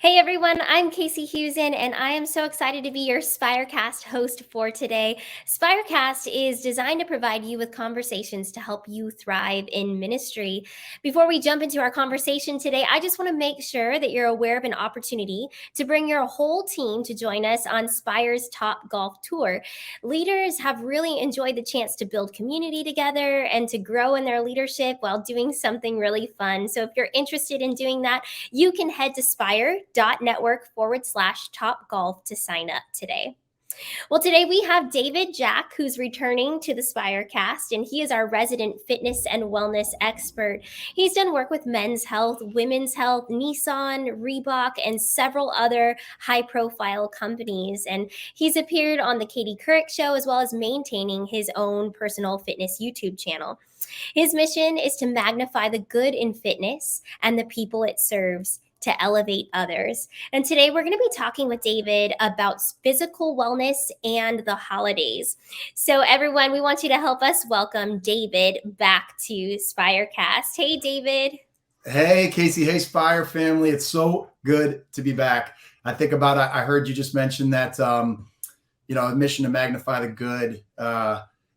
Hey everyone, I'm Casey Hewson, and I am so excited to be your Spirecast host for today. Spirecast is designed to provide you with conversations to help you thrive in ministry. Before we jump into our conversation today, I just want to make sure that you're aware of an opportunity to bring your whole team to join us on Spire's Top Golf Tour. Leaders have really enjoyed the chance to build community together and to grow in their leadership while doing something really fun. So if you're interested in doing that, you can head to spire.network/top golf to sign up today. Well, today we have David Jack, who's returning to the Spirecast, and he is our resident fitness and wellness expert. He's done work with Men's Health, Women's Health, Nissan, Reebok, and several other high profile companies. And he's appeared on The Katie Couric Show, as well as maintaining his own personal fitness YouTube channel. His mission is to magnify the good in fitness and the people it serves to elevate others. And today we're going to be talking with David about physical wellness and the holidays. So, everyone, we want you to help us welcome David back to Spirecast. Hey, David. Hey, Casey. Hey, Spire family. It's so good to be back. I heard you just mention that, a mission to magnify the good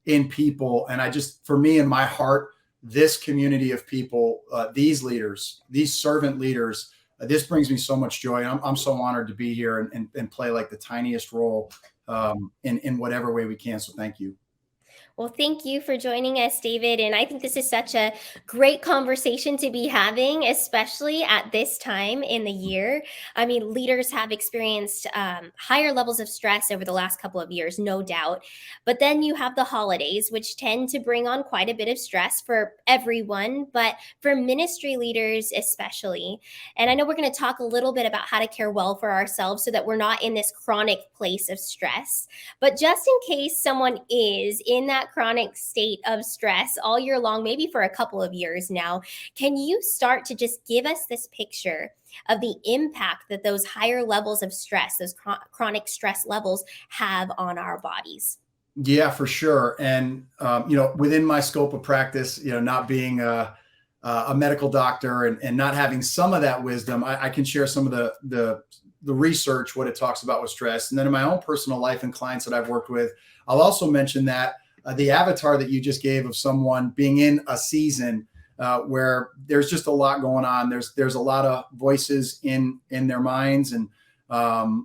in people. And for me, in my heart, this community of people, these leaders, these servant leaders, this brings me so much joy. I'm so honored to be here and play like the tiniest role in whatever way we can. So thank you. Well, thank you for joining us, David. And I think this is such a great conversation to be having, especially at this time in the year. I mean, leaders have experienced higher levels of stress over the last couple of years, no doubt. But then you have the holidays, which tend to bring on quite a bit of stress for everyone, but for ministry leaders especially. And I know we're going to talk a little bit about how to care well for ourselves so that we're not in this chronic place of stress. But just in case someone is in that chronic state of stress all year long, maybe for a couple of years now, can you start to just give us this picture of the impact that those higher levels of stress, those chronic stress levels, have on our bodies? Yeah, for sure. And, within my scope of practice, not being a medical doctor and not having some of that wisdom, I can share some of the research, what it talks about with stress. And then in my own personal life and clients that I've worked with, I'll also mention that the avatar that you just gave of someone being in a season where there's just a lot going on. There's a lot of voices in their minds, and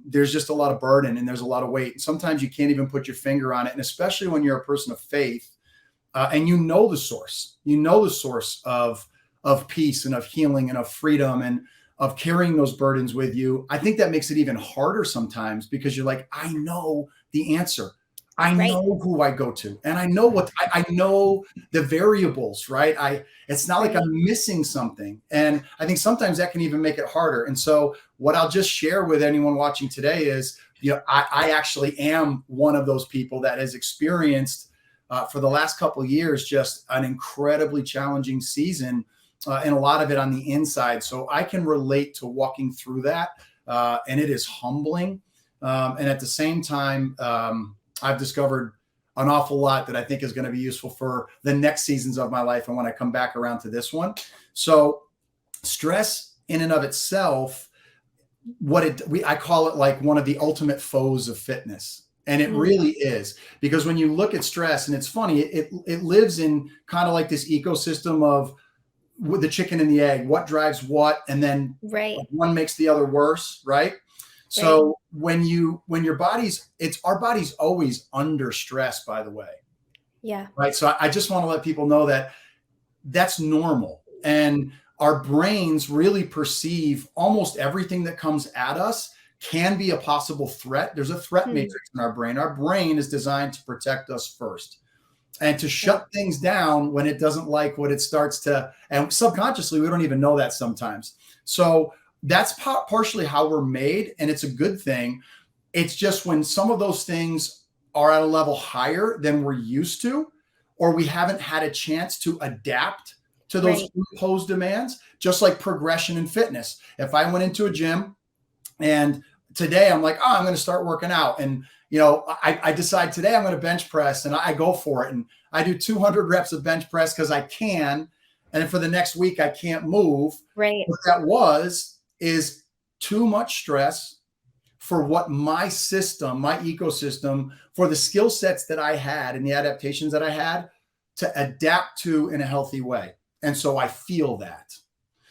there's just a lot of burden and there's a lot of weight. And sometimes you can't even put your finger on it. And especially when you're a person of faith and you know the source of peace and of healing and of freedom and of carrying those burdens with you. I think that makes it even harder sometimes because you're like, I know the answer. I know who I go to, and I know what I know the variables, right? It's not like I'm missing something. And I think sometimes that can even make it harder. And so what I'll just share with anyone watching today is, I actually am one of those people that has experienced for the last couple of years, just an incredibly challenging season and a lot of it on the inside. So I can relate to walking through that. And it is humbling. And at the same time, I've discovered an awful lot that I think is going to be useful for the next seasons of my life and when I come back around to this one. So stress in and of itself, I call it like one of the ultimate foes of fitness. And it really is, because when you look at stress, and it's funny, it lives in kind of like this ecosystem of with the chicken and the egg, what drives what, and then one makes the other worse, right? So when your our body's always under stress, by the way. Yeah. Right. So I just want to let people know that that's normal. And our brains really perceive almost everything that comes at us can be a possible threat. There's a threat matrix in our brain. Our brain is designed to protect us first and to shut things down when it doesn't like what it starts to. And subconsciously, we don't even know that sometimes. So that's partially how we're made, and it's a good thing. It's just when some of those things are at a level higher than we're used to, or we haven't had a chance to adapt to those imposed demands, just like progression in fitness. If I went into a gym and today I'm like, I'm going to start working out, and I decide today I'm going to bench press, and I go for it, and I do 200 reps of bench press because I can, and for the next week I can't move. Right. What that is too much stress for what my system, my ecosystem, for the skill sets that I had and the adaptations that I had to adapt to in a healthy way. And so I feel that.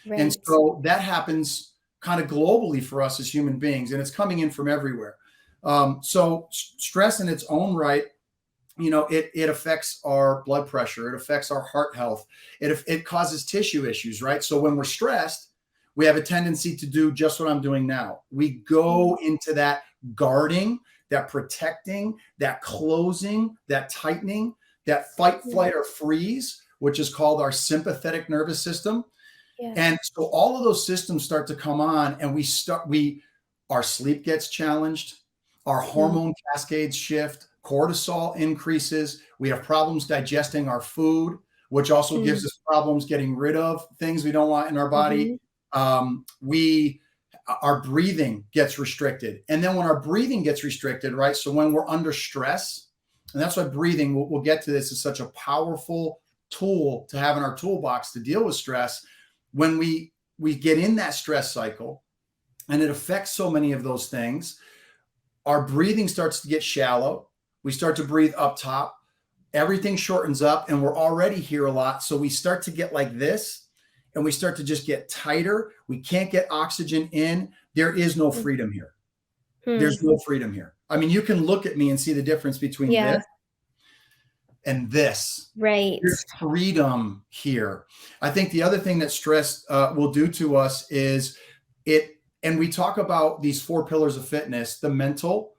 And Right. so that happens kind of globally for us as human beings, and it's coming in from everywhere. So stress in its own right, it affects our blood pressure. It affects our heart health. It causes tissue issues, right? So when we're stressed, we have a tendency to do just what I'm doing now. We go into that guarding, that protecting, that closing, that tightening, that fight, flight, or freeze, which is called our sympathetic nervous system. Yeah. And so all of those systems start to come on, and our sleep gets challenged, our hormone cascades shift, cortisol increases, we have problems digesting our food, which also gives us problems getting rid of things we don't want in our body. Our breathing gets restricted. And then when our breathing gets restricted, right? So when we're under stress, and that's why breathing, we'll get to this, is such a powerful tool to have in our toolbox to deal with stress. When we get in that stress cycle, and it affects so many of those things, our breathing starts to get shallow. We start to breathe up top. Everything shortens up, and we're already here a lot. So we start to get like this, and we start to just get tighter. We can't get oxygen in. There is no freedom here. There's no freedom here. I mean, you can look at me and see the difference between this and this. Right. There's freedom here. I think the other thing that stress will do to us is and we talk about these 4 pillars of fitness: the mental,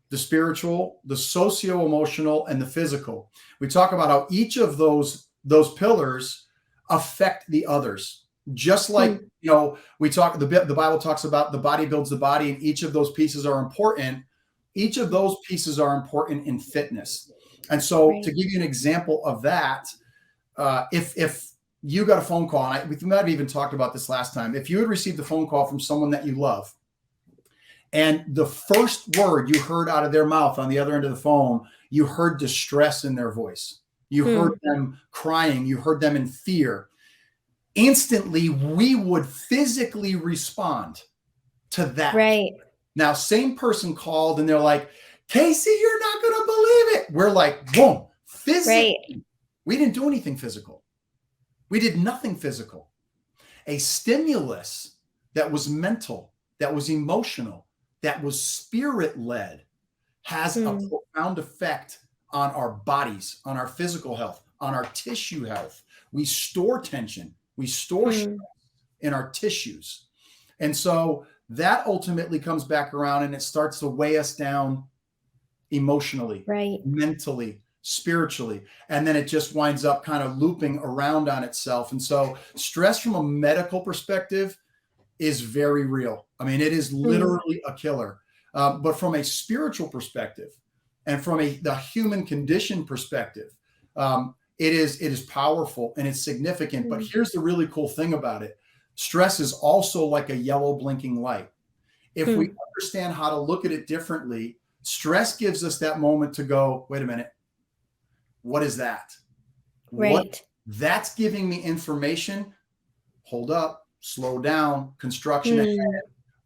the spiritual, the socio-emotional, and the physical. We talk about how each of those pillars affect the others. Just like, the Bible talks about the body builds the body, and each of those pieces are important. Each of those pieces are important in fitness. And so to give you an example of that, if you got a phone call, and we might have even talked about this last time, if you had received a phone call from someone that you love, and the first word you heard out of their mouth on the other end of the phone, you heard distress in their voice. You heard them crying. You heard them in fear. Instantly, we would physically respond to that. Right. Now, same person called and they're like, Casey, you're not going to believe it. We're like, boom, physically. Right. We didn't do anything physical. We did nothing physical. A stimulus that was mental, that was emotional, that was spirit-led has a profound effect on our bodies, on our physical health, on our tissue health. We store tension. We store stress in our tissues. And so that ultimately comes back around, and it starts to weigh us down emotionally, mentally, spiritually. And then it just winds up kind of looping around on itself. And so stress from a medical perspective is very real. I mean, it is literally a killer. But from a spiritual perspective and from the human condition perspective, it is powerful and it's significant. But here's the really cool thing about it. Stress is also like a yellow blinking light. If we understand how to look at it differently, stress gives us that moment to go, wait a minute, what is that? That's giving me information. Hold up, slow down, construction ahead.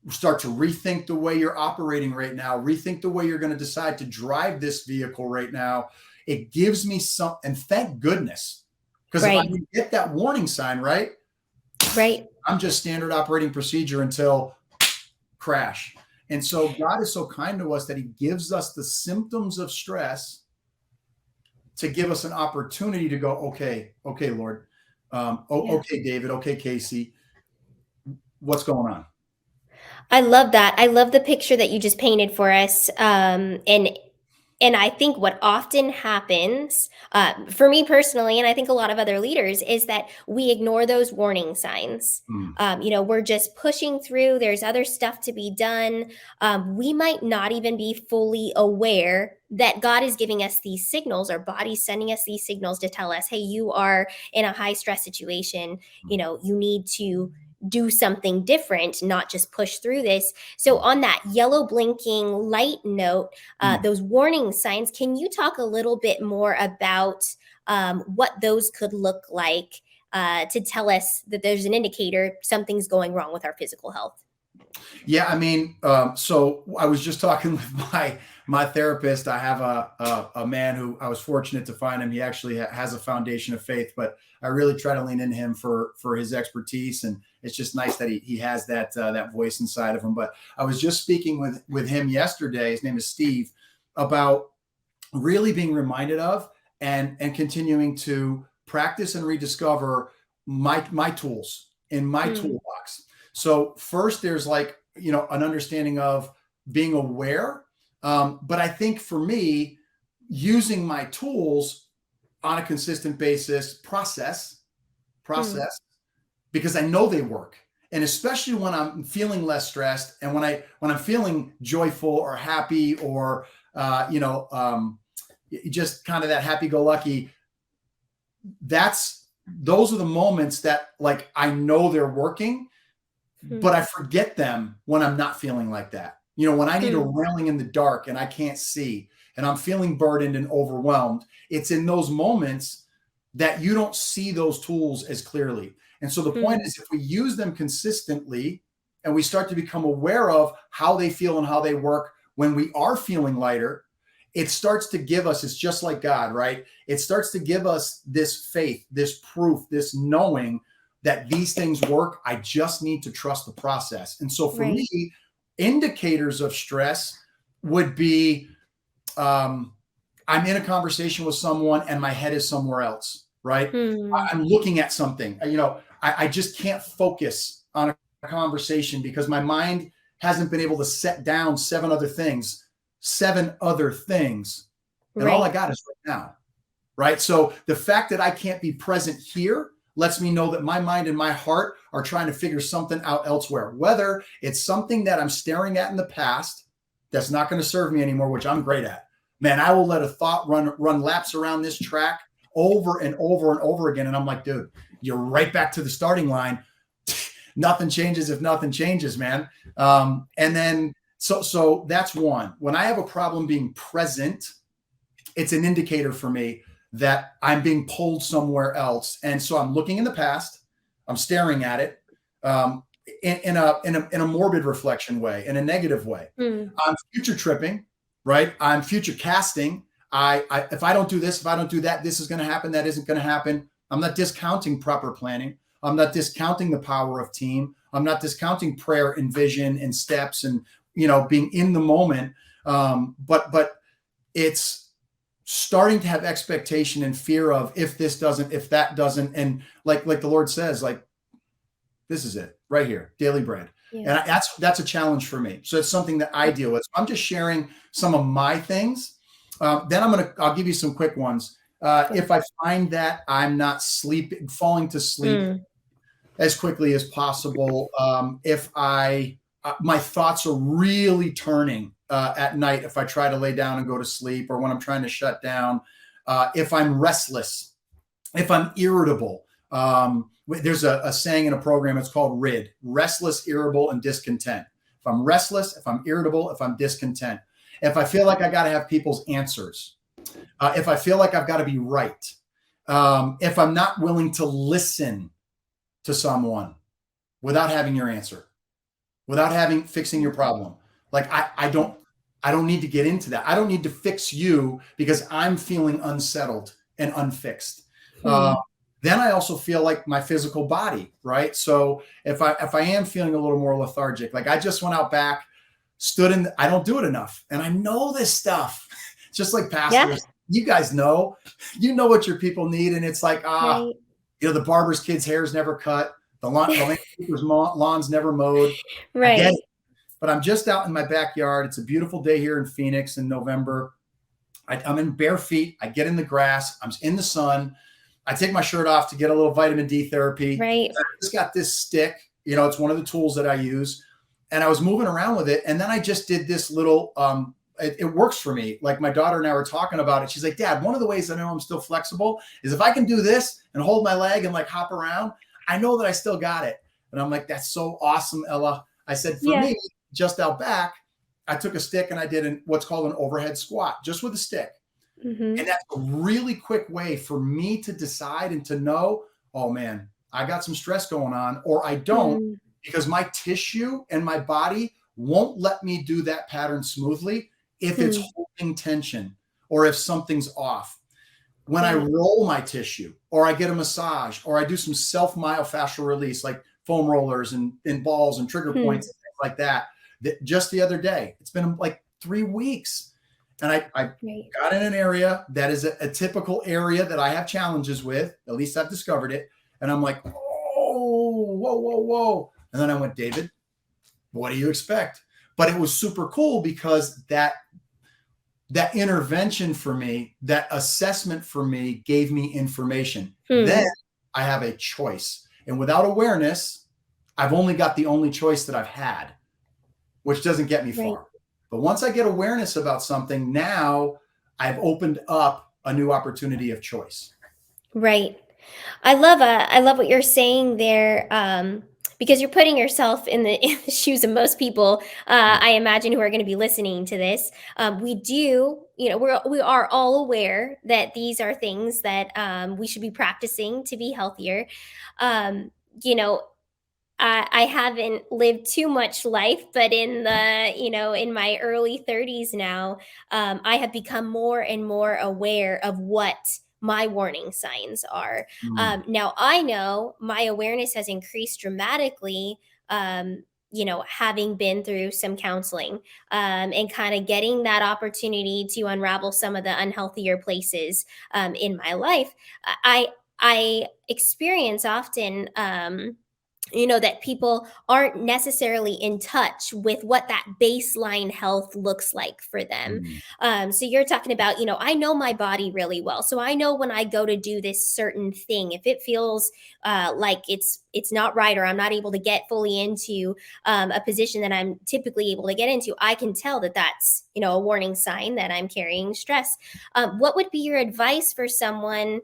Start to rethink the way you're operating right now. Rethink the way you're going to decide to drive this vehicle right now. It gives me some, and thank goodness, because if I can get that warning sign, right? I'm just standard operating procedure until crash. And so God is so kind to us that he gives us the symptoms of stress to give us an opportunity to go, okay, Lord, okay, David, okay, Casey, what's going on? I love that. I love the picture that you just painted for us. And I think what often happens for me personally, and I think a lot of other leaders, is that we ignore those warning signs. We're just pushing through. There's other stuff to be done. We might not even be fully aware that God is giving us these signals, our body's sending us these signals to tell us, hey, you are in a high stress situation. You need to do something different, not just push through this. So on that yellow blinking light note, those warning signs, can you talk a little bit more about what those could look like to tell us that there's an indicator something's going wrong with our physical health? Yeah, I mean, so I was just talking with my therapist. I have a man who I was fortunate to find him. He actually has a foundation of faith, but I really try to lean into him for his expertise, and it's just nice that he has that voice inside of him. But I was just speaking with him yesterday. His name is Steve, about really being reminded of and continuing to practice and rediscover my tools in my Mm, toolbox. So first there's like, an understanding of being aware. But I think for me, using my tools on a consistent basis, mm, process, because I know they work. And especially when I'm feeling less stressed, and when I'm feeling joyful or happy, or just kind of that happy-go-lucky, those are the moments that, like, I know they're working, mm, but I forget them when I'm not feeling like that. When I need a mm. railing in the dark and I can't see and I'm feeling burdened and overwhelmed, it's in those moments that you don't see those tools as clearly. And so the point Mm, is, if we use them consistently and we start to become aware of how they feel and how they work when we are feeling lighter, it starts to give us, it's just like God, right? It starts to give us this faith, this proof, this knowing that these things work. I just need to trust the process. And so for right. me, indicators of stress would be, I'm in a conversation with someone and my head is somewhere else, right? Mm, I'm looking at something. I just can't focus on a conversation because my mind hasn't been able to set down seven other things. And all I right. got is right now, right? So the fact that I can't be present here lets me know that my mind and my heart are trying to figure something out elsewhere, whether it's something that I'm staring at in the past that's not going to serve me anymore, which I'm great at. Man, I will let a thought run laps around this track over and over and over again. And I'm like, dude, you're right back to the starting line. Nothing changes if nothing changes, man. And then so that's one. When I have a problem being present, it's an indicator for me that I'm being pulled somewhere else. And so I'm looking in the past, I'm staring at it, in a morbid reflection way, in a negative way. Mm, I'm future tripping, right? I'm future casting. If I don't do this, if I don't do that, this is going to happen. That isn't going to happen. I'm not discounting proper planning. I'm not discounting the power of team. I'm not discounting prayer and vision and steps and being in the moment. But it's starting to have expectation and fear of, if this doesn't, if that doesn't, and like the Lord says, like, this is it right here, daily bread. yeah. And that's a challenge for me. So it's something that I deal with. I'm just sharing some of my things. Then I'll give you some quick ones. Good. If I find that I'm not falling to sleep Mm, as quickly as possible, if my thoughts are really turning at night, if I try to lay down and go to sleep, or when I'm trying to shut down, if I'm restless, if I'm irritable. There's a saying in a program, it's called RID, restless, irritable, and discontent. If I'm restless, if I'm irritable, if I'm discontent, if I feel like I got to have people's answers, if I feel like I've got to be right, if I'm not willing to listen to someone without having your answer, without fixing your problem. Like I don't need to get into that. I don't need to fix you because I'm feeling unsettled and unfixed. Uh, mm, then I also feel like my physical body, right? So if I am feeling a little more lethargic, like I just went out back, I don't do it enough. And I know this stuff. Just like yeah. pastors, you guys know, what your people need. And it's like, Right. the barber's kid's hair's never cut. The landscaper's lawn's never mowed. I get Right. it. But I'm just out in my backyard. It's a beautiful day here in Phoenix in November. I'm in bare feet. I get in the grass. I'm in the sun. I take my shirt off to get a little vitamin D therapy. Right. I just got this stick. It's one of the tools that I use. And I was moving around with it. And then I just did this little, it works for me. Like my daughter and I were talking about it. She's like, Dad, one of the ways I know I'm still flexible is if I can do this and hold my leg and like hop around, I know that I still got it. And I'm like, that's so awesome, Ella. I said, for Yeah. me, just out back, I took a stick and I did what's called an overhead squat, just with a stick. Hmm. And that's a really quick way for me to decide and to know, oh man, I got some stress going on, or I don't. Mm, because my tissue and my body won't let me do that pattern smoothly if it's holding tension or if something's off. When I roll my tissue, or I get a massage, or I do some self-myofascial release, like foam rollers and balls and trigger points and things like that, just the other day, it's been like 3 weeks, and I got in an area that is a typical area that I have challenges with. At least I've discovered it. And I'm like, oh, whoa. And then I went, David, what do you expect? But it was super cool because that intervention for me, that assessment for me, gave me information. Then I have a choice. And without awareness, I've only got the only choice that I've had, which doesn't get me far. But once I get awareness about something, now I've opened up a new opportunity of choice. Right. I love what you're saying there, because you're putting yourself in the shoes of most people. I imagine who are going to be listening to this. We do, we are all aware that these are things that we should be practicing to be healthier. You know, I haven't lived too much life, but in in my early 30s now, I have become more and more aware of what my warning signs are. Now I know my awareness has increased dramatically. Having been through some counseling, and kind of getting that opportunity to unravel some of the unhealthier places in my life, I experience often. That people aren't necessarily in touch with what that baseline health looks like for them. So you're talking about, I know my body really well. So I know when I go to do this certain thing, if it feels like it's not right, or I'm not able to get fully into a position that I'm typically able to get into, I can tell that that's, a warning sign that I'm carrying stress. What would be your advice for someone?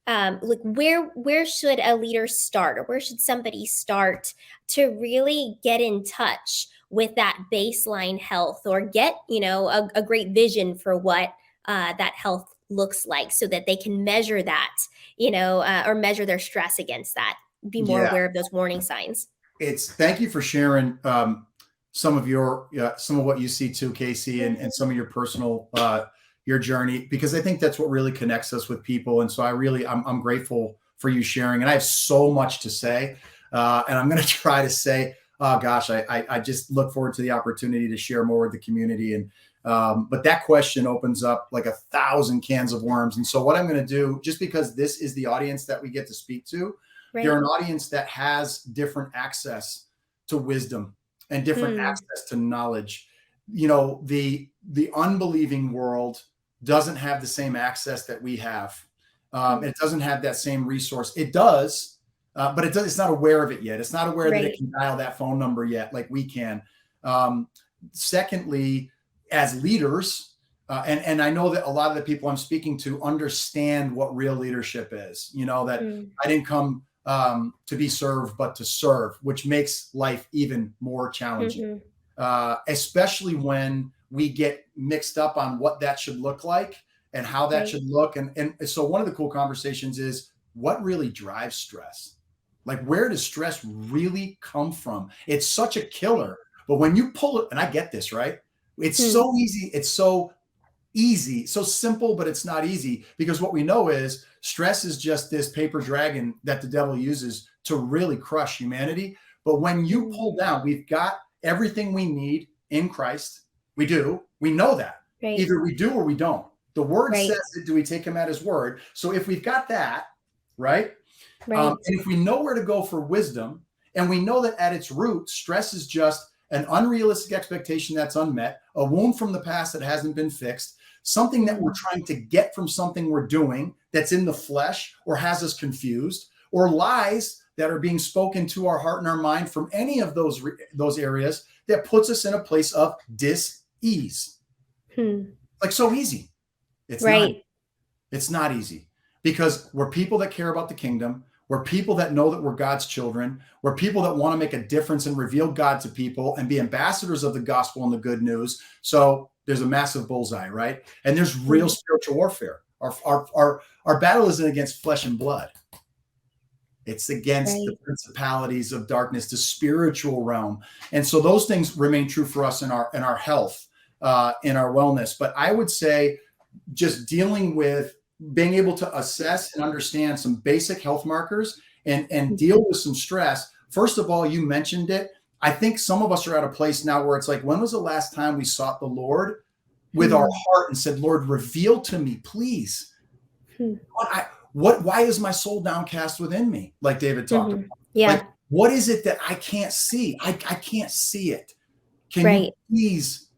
Like where should a leader start, or where should somebody start to really get in touch with that baseline health, or get a great vision for what that health looks like, so that they can measure that, or measure their stress against that, be more aware of those warning signs? Thank you for sharing some of what you see too, Casey, and some of your personal your journey, because I think that's what really connects us with people. And so I'm grateful for you sharing. And I have so much to say, and I'm going to try to say, oh gosh, I just look forward to the opportunity to share more with the community. And but that question opens up like 1,000 cans of worms. And so what I'm going to do, just because this is the audience that we get to speak to, they're an audience that has different access to wisdom and different access to knowledge. The unbelieving world doesn't have the same access that we have. It doesn't have that same resource. It does, but it's not aware of it yet. It's not aware that it can dial that phone number yet, like we can. Secondly, as leaders, and I know that a lot of the people I'm speaking to understand what real leadership is. That I didn't come to be served, but to serve, which makes life even more challenging, especially when we get mixed up on what that should look like and how that should look. And so one of the cool conversations is, what really drives stress? Like, where does stress really come from? It's such a killer. But when you pull it, and I get this, right? It's so easy. It's so easy, so simple, but it's not easy, because what we know is stress is just this paper dragon that the devil uses to really crush humanity. But when you pull down, we've got everything we need in Christ. We do. We know that. Either we do or we don't. The word says it. Do we take him at his word? So if we've got that, right? And if we know where to go for wisdom, and we know that at its root, stress is just an unrealistic expectation that's unmet, a wound from the past that hasn't been fixed, something that we're trying to get from something we're doing that's in the flesh or has us confused, or lies that are being spoken to our heart and our mind from any of those areas that puts us in a place of dis-ease. Like, so easy. It's not. It's not easy, because we're people that care about the kingdom. We're people that know that we're God's children. We're people that want to make a difference and reveal God to people and be ambassadors of the gospel and the good news. So there's a massive bullseye, right? And there's real spiritual warfare. Our battle isn't against flesh and blood. It's against the Right. principalities of darkness, the spiritual realm. And so those things remain true for us in our health, in our wellness. But I would say just dealing with being able to assess and understand some basic health markers and deal with some stress. First of all, you mentioned it. I think some of us are at a place now where it's like, when was the last time we sought the Lord with our Mm. heart and said, Lord, reveal to me, please. Hmm. Why is my soul downcast within me? Like David talked about. Mhm. Like, Yeah. what is it that I can't see? I can't see it. Can you Right. please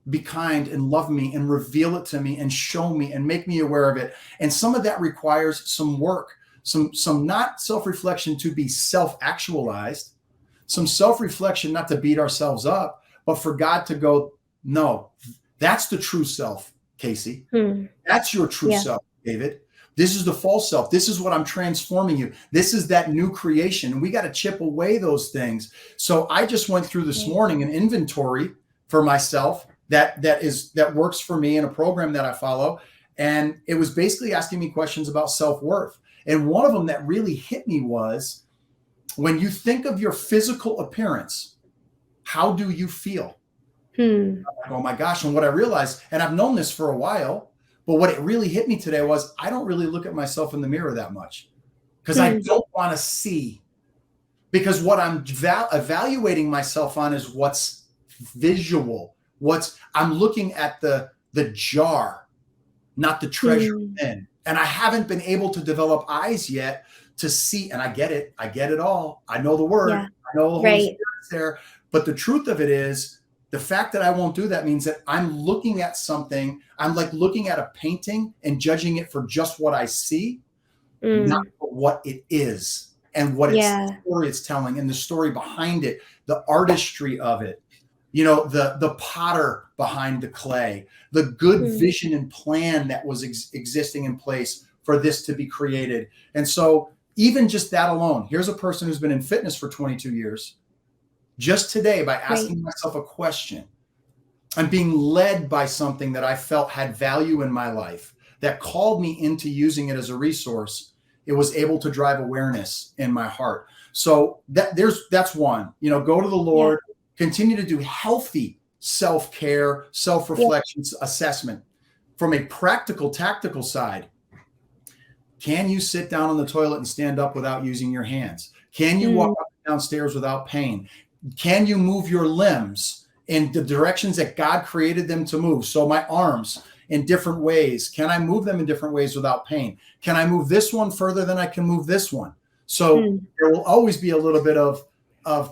be kind and love me and reveal it to me and show me and make me aware of it? And some of that requires some work, some not self-reflection to be self-actualized, some self-reflection not to beat ourselves up, but for God to go, no, that's the true self, Casey. Hmm. That's your true Yeah. self, David. This is the false self. This is what I'm transforming you. This is that new creation. And we got to chip away those things. So I just went through this Right. morning an inventory for myself that works for me in a program that I follow. And it was basically asking me questions about self-worth. And one of them that really hit me was, when you think of your physical appearance, how do you feel? Hmm. Like, oh my gosh. And what I realized, and I've known this for a while, but what it really hit me today was, I don't really look at myself in the mirror that much because I Hmm. don't want to see. Because what I'm evaluating myself on is what's visual. I'm looking at the jar, not the treasure Hmm. within. And I haven't been able to develop eyes yet to see. And I get it. I get it all. I know the word. Yeah. I know the Holy Right. Spirit's there. But the truth of it is, the fact that I won't do that means that I'm looking at something. I'm like looking at a painting and judging it for just what I see, not Mm. for what it is and what Yeah. story it's telling and the story behind it, the artistry of it. The potter behind the clay, the good Hmm. vision and plan that was existing in place for this to be created. And so even just that alone, here's a person who's been in fitness for 22 years. Just today, by Right. asking myself a question, I'm being led by something that I felt had value in my life, that called me into using it as a resource. It was able to drive awareness in my heart. So that's one. Go to the Yeah. Lord, continue to do healthy self-care, Yeah. self-reflection, assessment. From a practical, tactical side, can you sit down on the toilet and stand up without using your hands? Can you walk Mm. up and down stairs without pain? Can you move your limbs in the directions that God created them to move? So my arms in different ways, can I move them in different ways without pain? Can I move this one further than I can move this one? So Hmm. there will always be a little bit of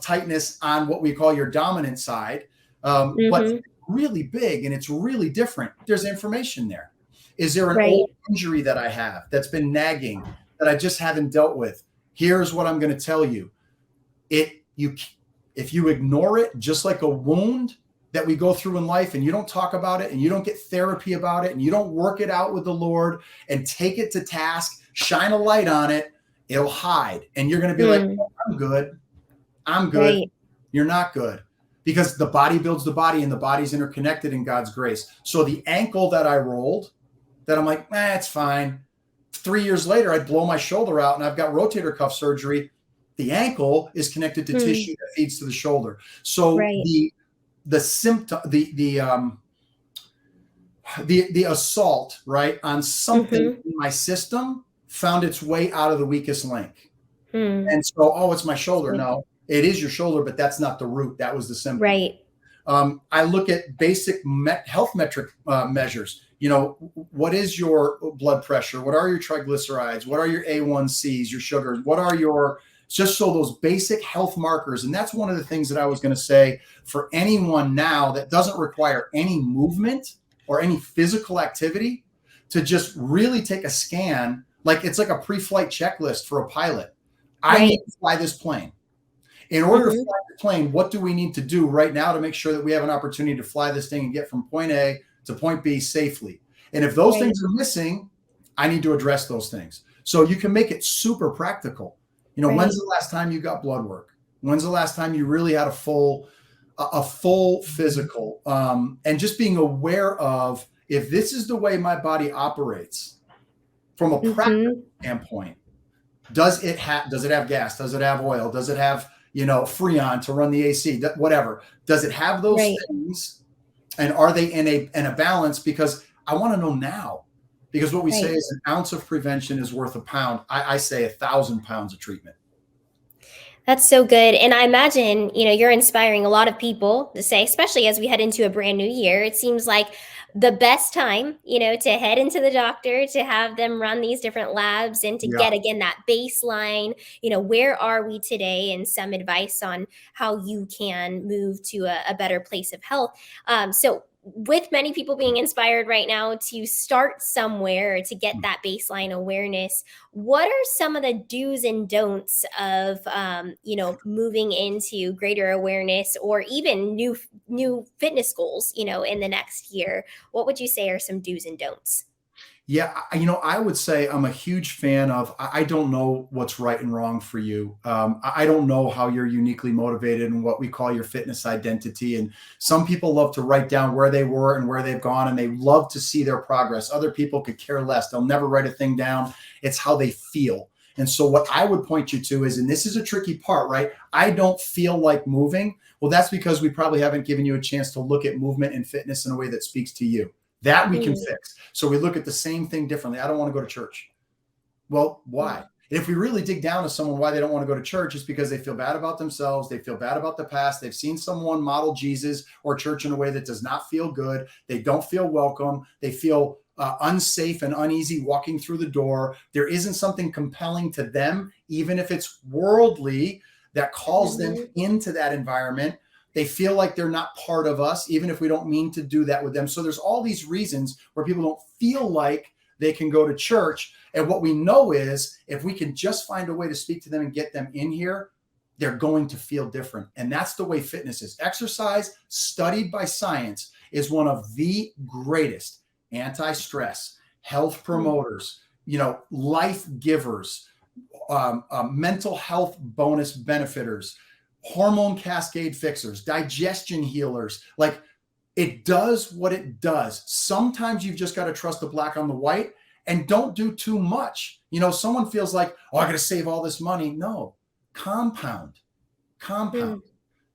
tightness on what we call your dominant side, but Mhm. it's really big and it's really different. There's information there. Is there an Right. old injury that I have that's been nagging that I just haven't dealt with? Here's what I'm going to tell you. If you ignore it, just like a wound that we go through in life, and you don't talk about it and you don't get therapy about it and you don't work it out with the Lord and take it to task, shine a light on it, it'll hide. And you're going to be like, Mm. oh, I'm good. I'm good. Right. You're not good, because the body builds the body and the body's interconnected in God's grace. So the ankle that I rolled, that I'm like, it's fine. 3 years later, I'd blow my shoulder out and I've got rotator cuff surgery. The ankle is connected to Hmm. tissue that feeds to the shoulder. So Right. the symptom, the assault, right, on something Mhm. in my system found its way out of the weakest link. Hmm. And so, oh, it's my shoulder. Good. No, it is your shoulder, but that's not the root. That was the symptom. Right. I look at basic health metric measures. What is your blood pressure? What are your triglycerides? What are your A1Cs, your sugars? What are just so those basic health markers. And that's one of the things that I was going to say for anyone now that doesn't require any movement or any physical activity, to just really take a scan. Like, it's like a pre-flight checklist for a pilot. I need Right. to fly this plane. In order to Mhm. fly the plane, what do we need to do right now to make sure that we have an opportunity to fly this thing and get from point A to point B safely? And if those Right. things are missing, I need to address those things. So you can make it super practical. When's Right. the last time you got blood work? When's the last time you really had a full physical? And just being aware of, if this is the way my body operates from a practical Mhm. standpoint, does it have gas? Does it have oil? Does it have, Freon to run the AC? Whatever. Does it have those Right. things? And are they in a balance? Because I want to know now. Because what we say Right. is an ounce of prevention is worth a pound. I say 1,000 pounds of treatment. That's so good. And I imagine, you're inspiring a lot of people to say, especially as we head into a brand new year, it seems like the best time, to head into the doctor, to have them run these different labs and to Yeah. get again that baseline, where are we today, and some advice on how you can move to a better place of health. So with many people being inspired right now to start somewhere to get that baseline awareness, what are some of the do's and don'ts of moving into greater awareness or even new fitness goals, in the next year? What would you say are some do's and don'ts? Yeah, I would say I'm a huge fan of. I don't know what's right and wrong for you. I don't know how you're uniquely motivated and what we call your fitness identity. And some people love to write down where they were and where they've gone, and they love to see their progress. Other people could care less. They'll never write a thing down. It's how they feel. And so, what I would point you to is, and this is a tricky part, right? I don't feel like moving. Well, that's because we probably haven't given you a chance to look at movement and fitness in a way that speaks to you. That we can Mm, fix. So we look at the same thing differently. I don't want to go to church. Well, why? mm, If we really dig down to someone why they don't want to go to church, it's because they feel bad about themselves. They feel bad about the past. They've seen someone model Jesus or church in a way that does not feel good. They don't feel welcome. They feel unsafe and uneasy walking through the door. There isn't something compelling to them, even if it's worldly, that calls them mhm, into that environment. They feel like they're not part of us, even if we don't mean to do that with them. So there's all these reasons where people don't feel like they can go to church. And what we know is if we can just find a way to speak to them and get them in here, they're going to feel different. And that's the way fitness is. Exercise, studied by science, is one of the greatest anti-stress, health mm, promoters, life givers, mental health bonus benefiters, hormone cascade fixers, digestion healers. Like, it does what it does. Sometimes you've just got to trust the black on the white and don't do too much. Someone feels like, oh, I got to save all this money. No, compound, compound. mm,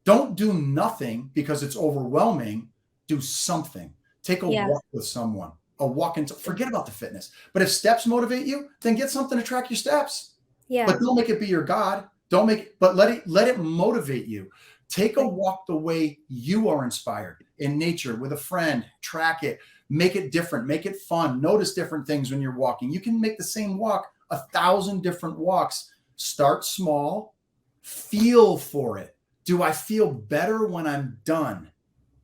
Don't do nothing because it's overwhelming. Do something. Take a yeah. walk with someone, a walk into, forget about the fitness. But if steps motivate you, then get something to track your steps. Yeah. But don't make it be your God. Don't make it, but let it motivate you. Take a Right. walk the way you are inspired in nature with a friend, track it, make it different, make it fun. Notice different things when you're walking. You can make the same walk 1,000 different walks. Start small, feel for it. Do I feel better when I'm done?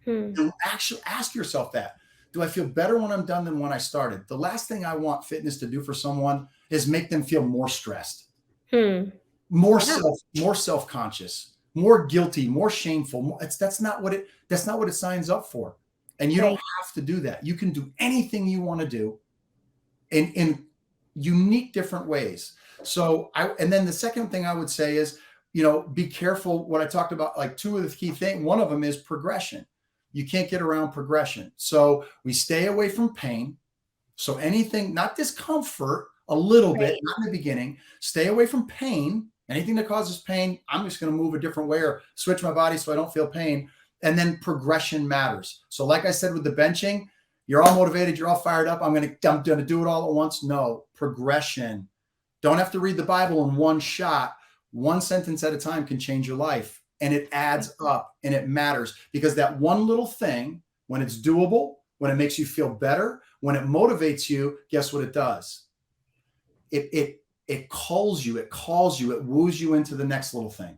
Hmm. And actually ask yourself that. Do I feel better when I'm done than when I started? The last thing I want fitness to do for someone is make them feel more stressed, Hmm. more Yeah. self-conscious, more guilty, more shameful. That's not what it signs up for. And you don't Right. have to do that. You can do anything you want to do in unique different ways. And then the second thing I would say is, be careful what I talked about, like two of the key things. One of them is progression. You can't get around progression. So we stay away from pain. So anything, not discomfort, a little bit, Right. not in the beginning. Stay away from pain. Anything that causes pain, I'm just going to move a different way or switch my body so I don't feel pain. And then progression matters. So, like I said with the benching, you're all motivated, you're all fired up. I'm going to do it all at once. No, progression. Don't have to read the Bible in one shot. One sentence at a time can change your life, and it adds up and it matters because that one little thing, when it's doable, when it makes you feel better, when it motivates you, guess what it does? It calls you, it woos you into the next little thing,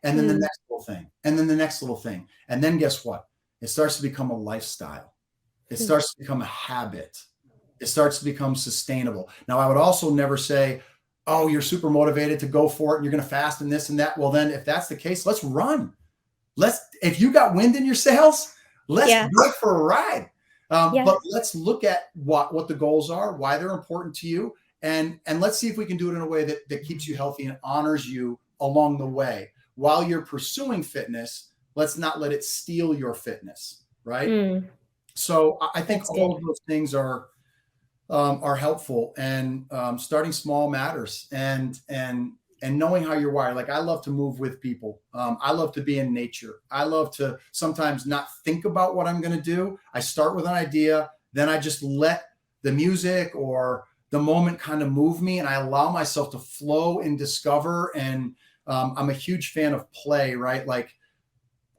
and then the Hmm. next little thing, and then the next little thing, and then guess what? It starts to become a lifestyle. It Hmm. starts to become a habit. It starts to become sustainable. Now, I would also never say, oh, you're super motivated to go for it and you're going to fast and this and that. Well, then if that's the case, let's run. If you got wind in your sails, let's Yeah. go for a ride. Yeah. But let's look at what the goals are, why they're important to you, and let's see if we can do it in a way that keeps you healthy and honors you along the way. While you're pursuing fitness, let's not let it steal your fitness, right? Hmm. So I think That's all good. of those things are are helpful, and starting small matters, and knowing how you're wired. Like, I love to move with people. I love to be in nature. I love to sometimes not think about what I'm going to do. I start with an idea, then I just let the music or the moment kind of move me, and I allow myself to flow and discover. And I'm a huge fan of play, right? Like,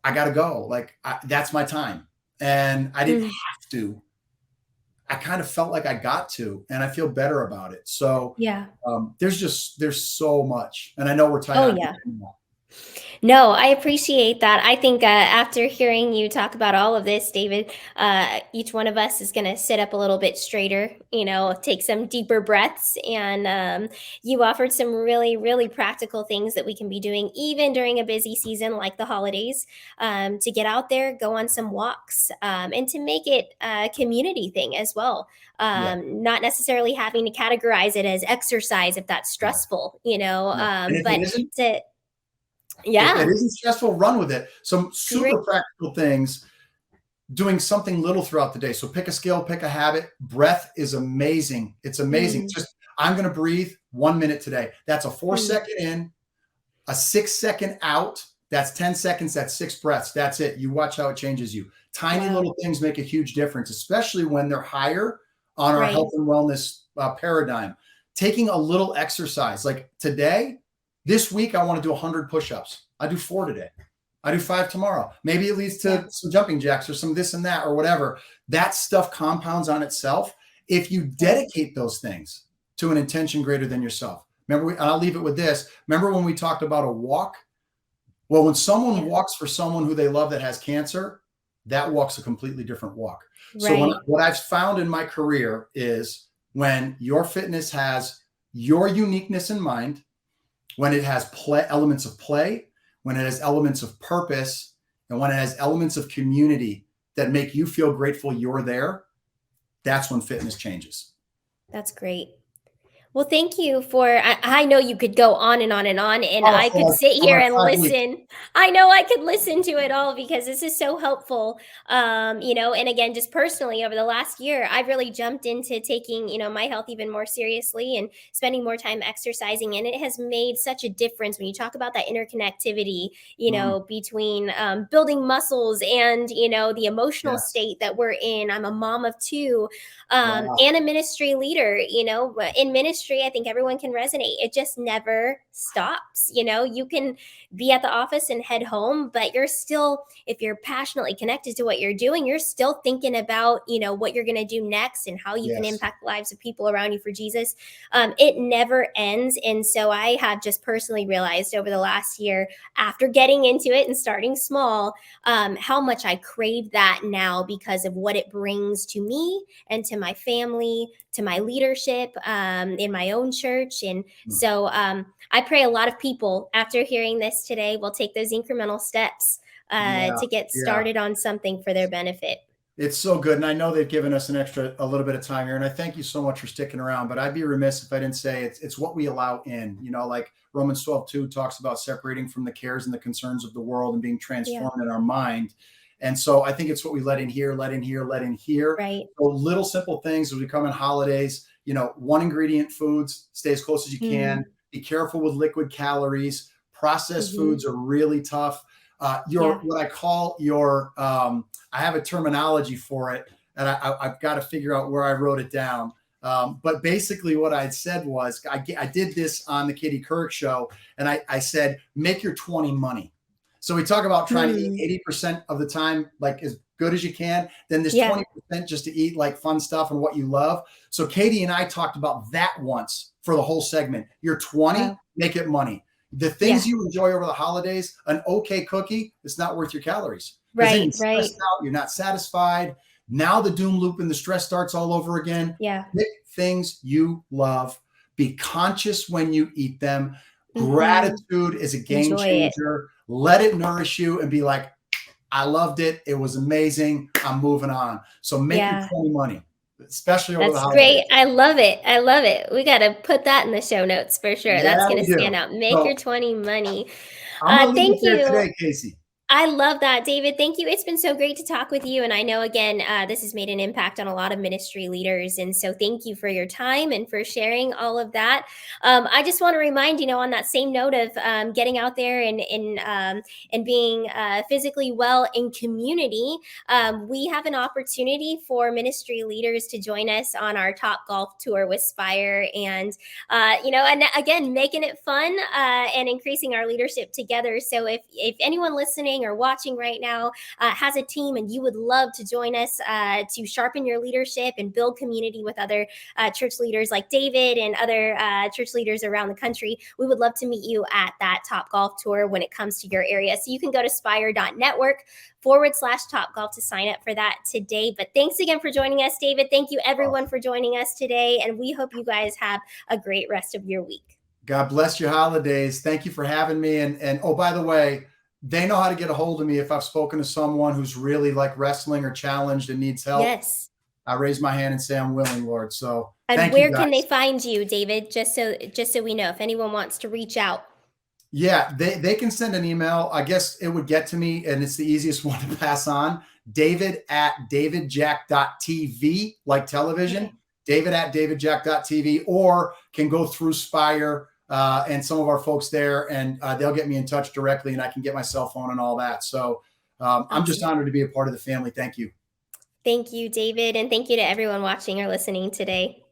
I got to go. Like, that's my time. And I didn't Mm, have to. I kind of felt like I got to, and I feel better about it. So yeah. there's so much, and I know we're tight Oh, on yeah. time now. No, I appreciate that. I think after hearing you talk about all of this, David, each one of us is going to sit up a little bit straighter, take some deeper breaths. And you offered some really, really practical things that we can be doing, even during a busy season like the holidays, to get out there, go on some walks, and to make it a community thing as well. Yeah, Not necessarily having to categorize it as exercise if that's yeah, stressful, yeah. And if it but isn't, to, if it yeah. isn't stressful, run with it. Some Great. super practical things, doing something little throughout the day. So pick a skill, pick a habit. Breath is amazing. It's amazing. Mm, Just, I'm going to breathe 1 minute today. That's a four mm, second in, a 6 second out. That's 10 seconds. That's 6 breaths. That's it. You watch how it changes you. Tiny wow. little things make a huge difference, especially when they're higher on our Right. health and wellness paradigm. Taking a little exercise, like today, this week, I want to do 100 push-ups. I do 4 today. I do 5 tomorrow. Maybe it leads Yeah. to some jumping jacks or some this and that or whatever. That stuff compounds on itself. If you Right. dedicate those things to an intention greater than yourself. Remember, and I'll leave it with this. Remember when we talked about a walk? Well, when someone Yeah. walks for someone who they love that has cancer, that walk's a completely different walk. So Right. what I've found in my career is, when your fitness has your uniqueness in mind, when it has elements of play, when it has elements of purpose, and when it has elements of community that make you feel grateful you're there, that's when fitness changes. That's great. Well, thank you for I know you could go on and on and on, and Oh, I could sit for here like and 5 weeks. listen. I know I could listen to it all because this is so helpful. And again, just personally over the last year, I've really jumped into taking, my health even more seriously and spending more time exercising. And it has made such a difference when you talk about that interconnectivity, Mm, between building muscles and, the emotional yes. state that we're in. I'm a mom of two, Wow. and a ministry leader. In ministry, I think everyone can resonate. It just never stops. You can be at the office and head home, but you're still, if you're passionately connected to what you're doing, you're still thinking about, what you're going to do next and how you can Yes. impact the lives of people around you for Jesus. It never ends. And so I have just personally realized over the last year, after getting into it and starting small, how much I crave that now because of what it brings to me and to my family, to my leadership in my own church. And Mm. so I pray a lot of people after hearing this today will take those incremental steps Yeah. to get Yeah. started on something for their benefit. It's so good. And I know they've given us a little bit of time here. And I thank you so much for sticking around. But I'd be remiss if I didn't say it's what we allow in. Like Romans 12:2 talks about separating from the cares and the concerns of the world and being Yeah, transformed in our mind. And so I think it's what we let in here, let in here, let in here. right. So little simple things as we come in holidays, one ingredient foods, stay as close as you Mm, can. Be careful with liquid calories. Processed hmm. foods are really tough. Your Yeah. what I call your I have a terminology for it, and I've got to figure out where I wrote it down. But basically, what I said was, I did this on the Katie Couric show, and I said, make your 20 money. So we talk about trying to eat Hmm. 80% of the time, like as good as you can. Then there's Yeah. 20% just to eat like fun stuff and what you love. So Katie and I talked about that once for the whole segment. Your 20, Wow. make it money. The things Yeah. you enjoy over the holidays, an okay cookie, it's not worth your calories, because then Right. you're Right. stressed out, you're not satisfied. Now the doom loop and the stress starts all over again. Yeah. Pick things you love. Be conscious when you eat them. Hmm. Gratitude is a game Enjoy it. changer. Let it nourish you and be like, I loved it. It was amazing. I'm moving on. So make your Yeah. 20 money, especially over the That's great. holidays. I love it. I love it. We got to put that in the show notes for sure. That's Yeah, going we to stand do. out. Make So your 20 money. I'm going to leave Thank it there you. today, Casey. I love that, David. Thank you. It's been so great to talk with you. And I know, again, this has made an impact on a lot of ministry leaders. And so thank you for your time and for sharing all of that. I just want to remind, on that same note of getting out there and being physically well in community, we have an opportunity for ministry leaders to join us on our Top Golf Tour with Spire. And again, making it fun and increasing our leadership together. So if anyone listening or watching right now has a team and you would love to join us to sharpen your leadership and build community with other church leaders like David and other church leaders around the country, we would love to meet you at that Top Golf Tour when it comes to your area. So you can go to spire.network/Top Golf to sign up for that today. But thanks again for joining us, David. Thank you, everyone, for joining us today. And we hope you guys have a great rest of your week. God bless your holidays. Thank you for having me. And oh, by the way, they know how to get a hold of me if I've spoken to someone who's really like wrestling or challenged and needs help. Yes. I raise my hand and say I'm willing, Lord. So and thank you, where guys. can they find you, David? Just so we know if anyone wants to reach out. Yeah, they can send an email. I guess it would get to me, and it's the easiest one to pass on. David@davidjack.tv, like television. Okay. David@davidjack.tv, or can go through Spire and some of our folks there, and they'll get me in touch directly, and I can get my cell phone and all that. So I'm just honored to be a part of the family. Thank you. Thank you, David, and thank you to everyone watching or listening today.